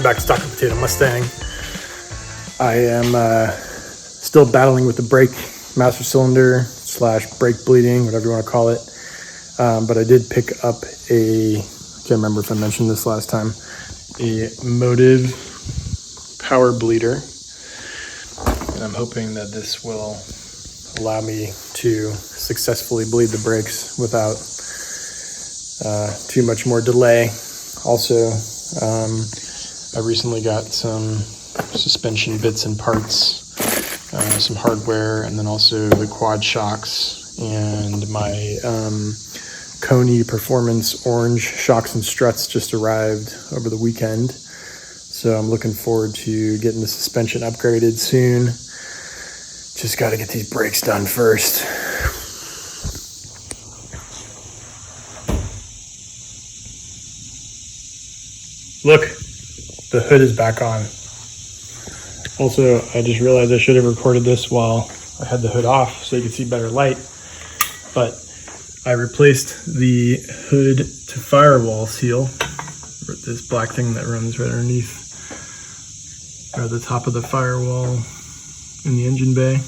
back to Stock Potato Mustang. I am still battling with the brake master cylinder / brake bleeding, whatever you want to call it. But I did pick up I can't remember if I mentioned this last time, a Motive power bleeder. And I'm hoping that this will allow me to successfully bleed the brakes without too much more delay. Also, I recently got some suspension bits and parts, some hardware, and then also the quad shocks and my Coney Performance orange shocks and struts just arrived over the weekend. So I'm looking forward to getting the suspension upgraded soon. Just got to get these brakes done first. Look, the hood is back on. Also, I just realized I should have recorded this while I had the hood off so you could see better light. But I replaced the hood to firewall seal, this black thing that runs right underneath, or the top of the firewall in the engine bay.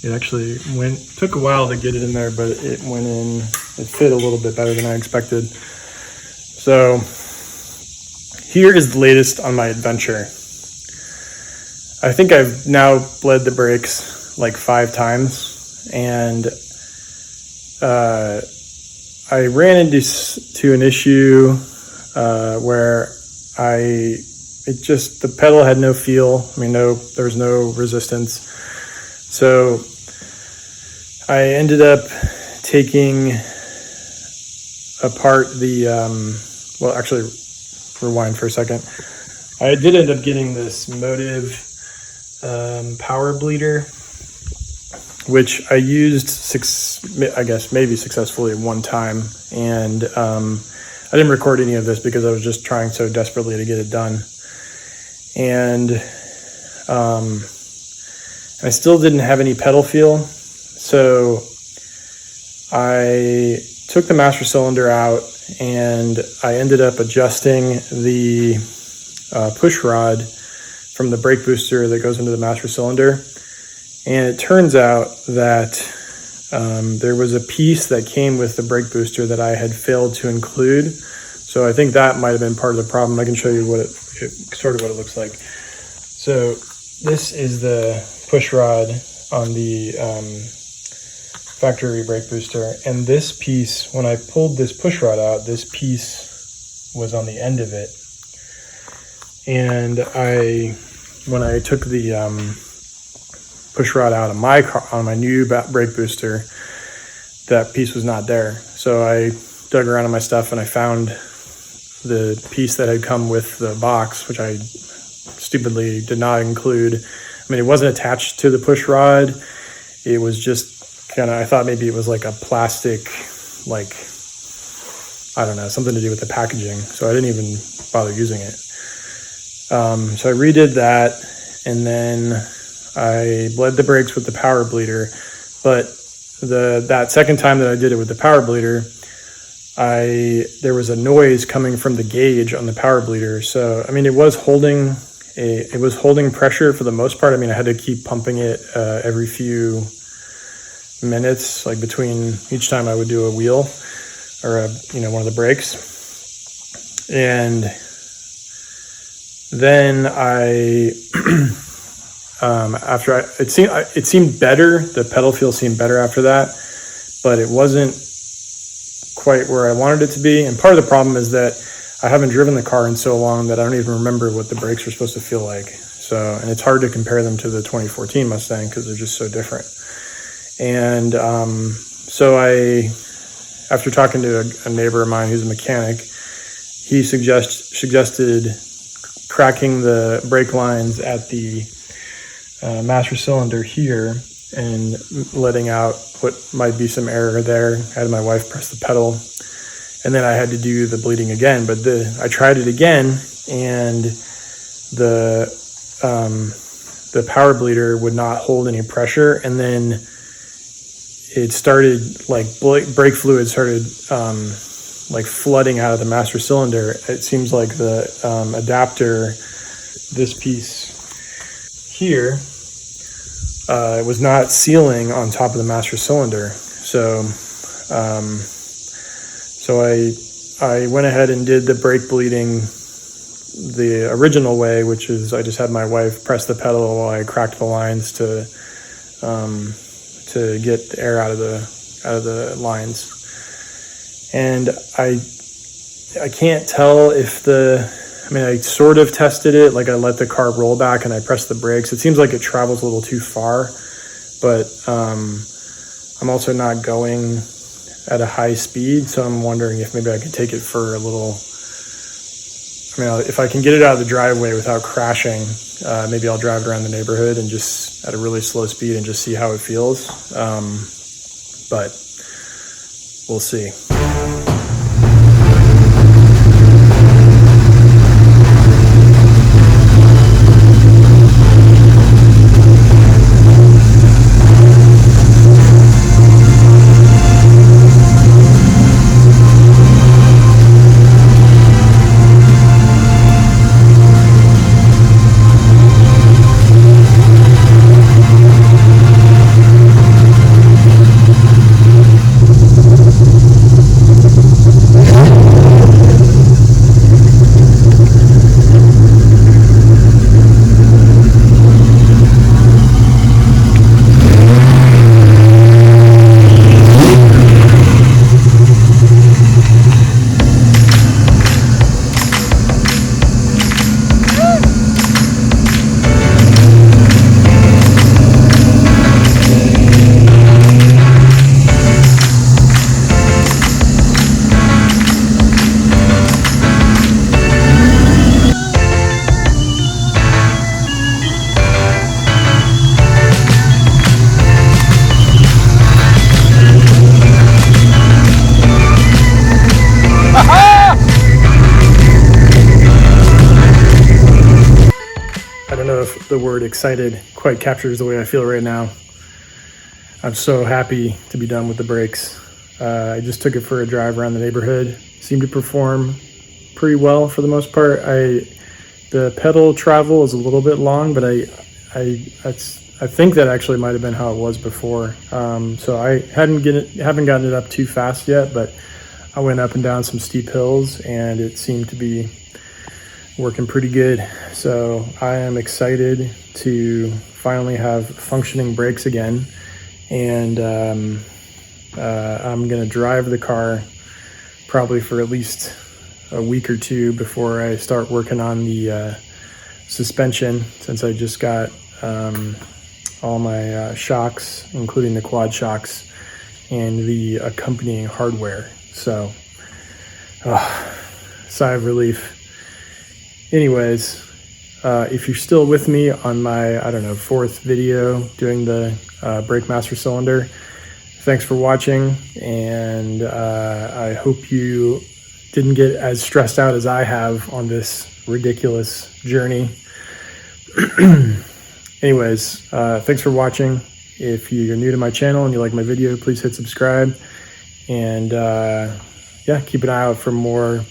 It actually took a while to get it in there, but it went in, it fit a little bit better than I expected. So here is the latest on my adventure. I think I've now bled the brakes like 5 times, and I ran into an issue where the pedal had no feel. There was no resistance. So I ended up taking apart actually, rewind for a second. I did end up getting this Motive power bleeder, which I used maybe successfully one time. And I didn't record any of this because I was just trying so desperately to get it done. And I still didn't have any pedal feel. So I took the master cylinder out and I ended up adjusting the push rod from the brake booster that goes into the master cylinder. And it turns out that there was a piece that came with the brake booster that I had failed to include. So I think that might have been part of the problem. I can show you what it looks like. So this is the push rod on the factory brake booster. And this piece, when I pulled this push rod out, this piece was on the end of it. And when I took the push rod out of my car on my new brake booster, that piece was not there. So I dug around in my stuff and I found the piece that had come with the box, which I stupidly did not include. It wasn't attached to the push rod. It was just I thought maybe it was like a plastic, something to do with the packaging. So I didn't even bother using it. So I redid that, and then I bled the brakes with the power bleeder. But that second time that I did it with the power bleeder, there was a noise coming from the gauge on the power bleeder. So it was holding pressure for the most part. I had to keep pumping it every few minutes, like between each time I would do a wheel or one of the brakes. And then it seemed better. The pedal feel seemed better after that, but it wasn't quite where I wanted it to be. And part of the problem is that I haven't driven the car in so long that I don't even remember what the brakes are supposed to feel like. So, and it's hard to compare them to the 2014 Mustang because they're just so different. And so after talking to a neighbor of mine who's a mechanic, he suggested cracking the brake lines at the master cylinder here and letting out what might be some error there. I had my wife press the pedal, and then I had to do the bleeding again. But I tried it again, and the power bleeder would not hold any pressure, and then it started brake fluid started flooding out of the master cylinder. It seems like the adapter this piece here, it was not sealing on top of the master cylinder. So I went ahead and did the brake bleeding the original way, which is I just had my wife press the pedal while I cracked the lines to get the air out of the lines. And I can't tell if I sort of tested it, like I let the car roll back and I pressed the brakes. It seems like it travels a little too far, but I'm also not going at a high speed, so I'm wondering if maybe I could take it for a little, if I can get it out of the driveway without crashing, maybe I'll drive it around the neighborhood and just at a really slow speed and just see how it feels. But we'll see. I don't know if the word excited quite captures the way I feel right now. I'm so happy to be done with the brakes. I just took it for a drive around the neighborhood. Seemed to perform pretty well for the most part. The pedal travel is a little bit long, but I think that actually might have been how it was before. So I haven't gotten it up too fast yet, but I went up and down some steep hills and it seemed to be working pretty good. So I am excited to finally have functioning brakes again. And I'm gonna drive the car probably for at least a week or two before I start working on the suspension, since I just got all my shocks, including the quad shocks and the accompanying hardware. So sigh of relief. Anyways, if you're still with me on my, fourth video doing the brake master cylinder, thanks for watching, and I hope you didn't get as stressed out as I have on this ridiculous journey. Anyways, thanks for watching. If you're new to my channel and you like my video, please hit subscribe, and keep an eye out for more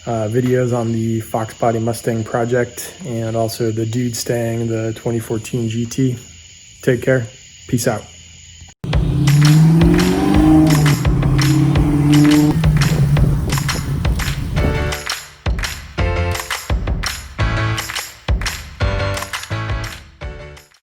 videos on the Fox Body Mustang project and also the Dude Stang, the 2014 GT. Take care. Peace out.